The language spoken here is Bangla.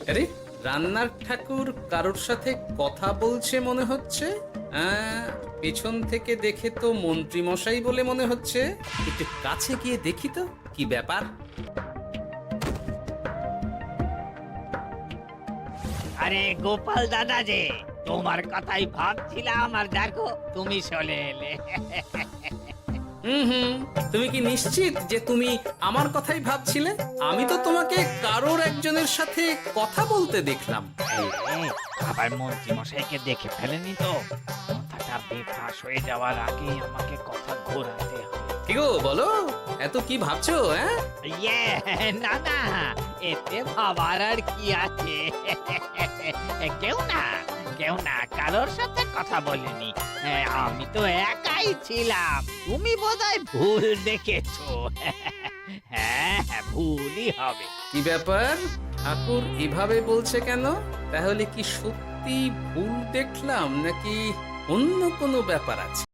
আরে, রান্নার ঠাকুর কারোর সাথে কথা বলছে মনে হচ্ছে। পেছন থেকে দেখে তো মন্ত্রী মশাই বলে মনে হচ্ছে। একটু কাছে গিয়ে দেখি তো কি ব্যাপার। আরে গোপাল দাদা যে, তোমার কথাই ভাবছিলাম, আর দেখো তুমি চলে এলে। হুম, তুমি কি নিশ্চিত যে তুমি আমার কথাই ভাবছিলে? আমি তো তোমাকে কারোর একজনের সাথে কথা বলতে দেখলাম। এই রে, আবার মন্ত্রী মশাইকে দেখে ফেলেনি তো? কথাটা বেফাঁস হয়ে যাওয়ার আগেই আমাকে কথা ঘোরাতে হবে। কি গো বলো, এত কি ভাবছো? ইয়ে, না না, এতে ভাবার আর কি আছে? কেউ না, কেউ না, কারোর সাথে কথা বলিনি। আমি তো একাই ছিলাম। তুমি বোধহয় ভুল দেখেছো। হ্যাঁ হ্যাঁ, ভুলই হবে। কি ব্যাপার, ঠাকুর এভাবে বলছে কেন? তাহলে কি সত্যি ভুল দেখলাম নাকি অন্য কোনো ব্যাপার আছে?